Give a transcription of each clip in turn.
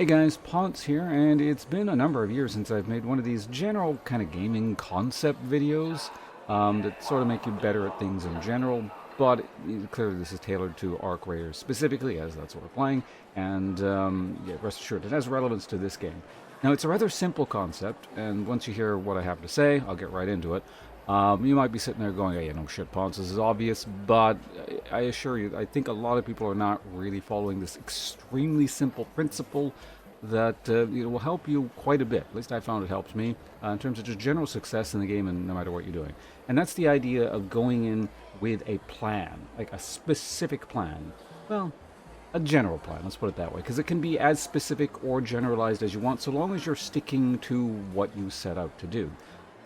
Hey guys, Ponce here, and it's been a number of years since I've made one of these general kind of gaming concept videos that sort of make you better at things in general, but clearly this is tailored to Arc Raiders specifically, as that's what we're playing, and yeah, rest assured it has relevance to this game. Now, it's a rather simple concept, and once you hear what I have to say, I'll get right into it. You might be sitting there going, hey, no shit, Ponce, this is obvious, but I assure you, I think a lot of people are not really following this extremely simple principle that will help you quite a bit. At least I found it helps me in terms of just general success in the game and no matter what you're doing. And that's the idea of going in with a plan, like a specific plan. Well, a general plan, let's put it that way, because it can be as specific or generalized as you want, so long as you're sticking to what you set out to do.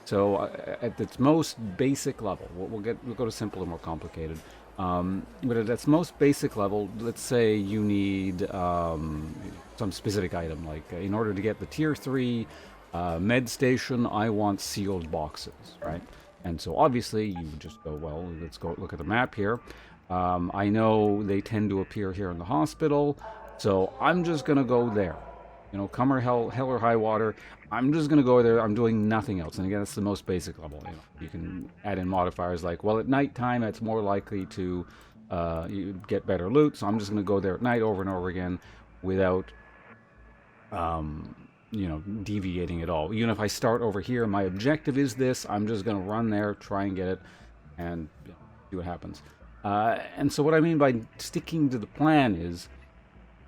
So at its most basic level, we'll go to simple and more complicated. But at its most basic level, let's say you need some specific item, like in order to get the tier 3 med station, I want sealed boxes, right? And so obviously you would just go, well, let's go look at the map here. I know they tend to appear here in the hospital, so I'm just going to go there. You know, come or hell or high water, I'm just going to go there. I'm doing nothing else. And again, that's the most basic level. You can add in modifiers like, well, at nighttime, it's more likely to you get better loot. So I'm just going to go there at night over and over again without, deviating at all. Even if I start over here, my objective is this. I'm just going to run there, try and get it, and see what happens. And so what I mean by sticking to the plan is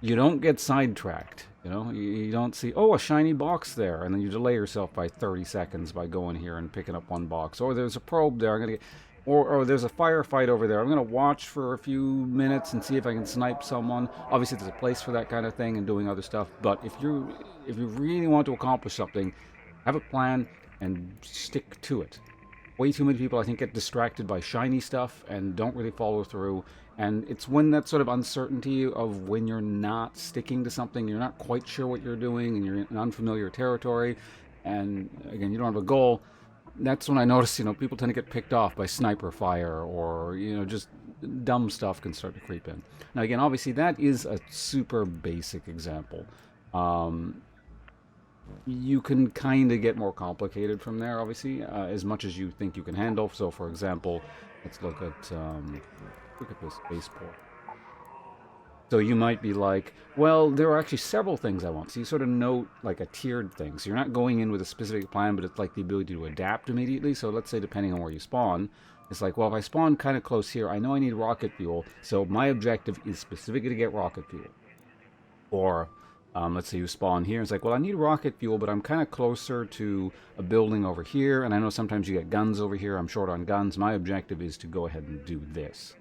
you don't get sidetracked. You don't see, oh, a shiny box there, and then you delay yourself by 30 seconds by going here and picking up one box. Or there's a probe there, I'm gonna get, or there's a firefight over there. I'm gonna watch for a few minutes and see if I can snipe someone. Obviously, there's a place for that kind of thing and doing other stuff. But if you really want to accomplish something, have a plan and stick to it. Way too many people, I think, get distracted by shiny stuff and don't really follow through. And it's when that sort of uncertainty of when you're not sticking to something, you're not quite sure what you're doing, and you're in unfamiliar territory, and again, you don't have a goal. That's when I notice, people tend to get picked off by sniper fire, or just dumb stuff can start to creep in. Now, again, obviously, that is a super basic example. You can kind of get more complicated from there, obviously, as much as you think you can handle. So, for example, let's look at this spaceport. So you might be like, well, there are actually several things I want. So you sort of note like a tiered thing. So you're not going in with a specific plan, but it's like the ability to adapt immediately. So let's say depending on where you spawn, it's like, well, if I spawn kind of close here, I know I need rocket fuel. So my objective is specifically to get rocket fuel. Or let's say you spawn here. It's like, well, I need rocket fuel, but I'm kind of closer to a building over here. And I know sometimes you get guns over here. I'm short on guns. My objective is to go ahead and do this.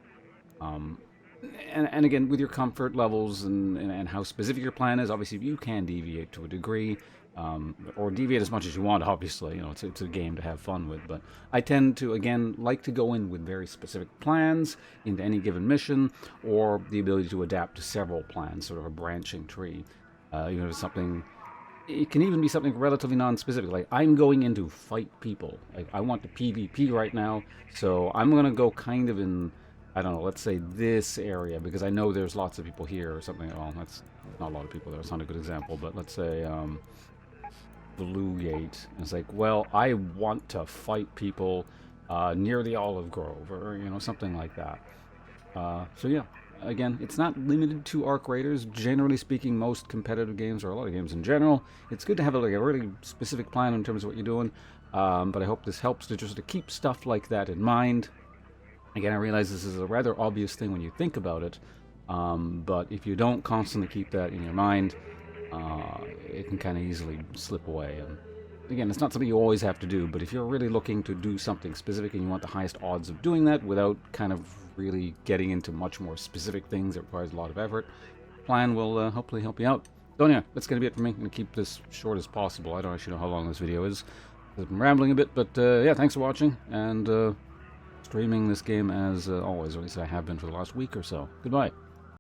And again, with your comfort levels and how specific your plan is, obviously you can deviate to a degree, or deviate as much as you want. Obviously, it's a game to have fun with. But I tend to, again, like to go in with very specific plans into any given mission, or the ability to adapt to several plans, sort of a branching tree. Even if it's something, it can even be something relatively non-specific. Like, I'm going in to fight people. Like, I want to PvP right now, so I'm going to go kind of in, I don't know, let's say this area, because I know there's lots of people here or something. Well, that's not a lot of people there. It's not a good example, but let's say Blue Gate. It's like, well, I want to fight people near the Olive Grove, or, something like that. So yeah, again, it's not limited to Arc Raiders. Generally speaking, most competitive games, or a lot of games in general, it's good to have like a really specific plan in terms of what you're doing. But I hope this helps to just to keep stuff like that in mind. Again, I realize this is a rather obvious thing when you think about it, but if you don't constantly keep that in your mind, it can kind of easily slip away. And again, it's not something you always have to do, but if you're really looking to do something specific and you want the highest odds of doing that without kind of really getting into much more specific things that requires a lot of effort, plan will hopefully help you out. So yeah, that's going to be it for me. I'm going to keep this short as possible. I don't actually know how long this video is. I've been rambling a bit, but yeah, thanks for watching, and streaming this game as always, or at least I have been for the last week or so. Goodbye.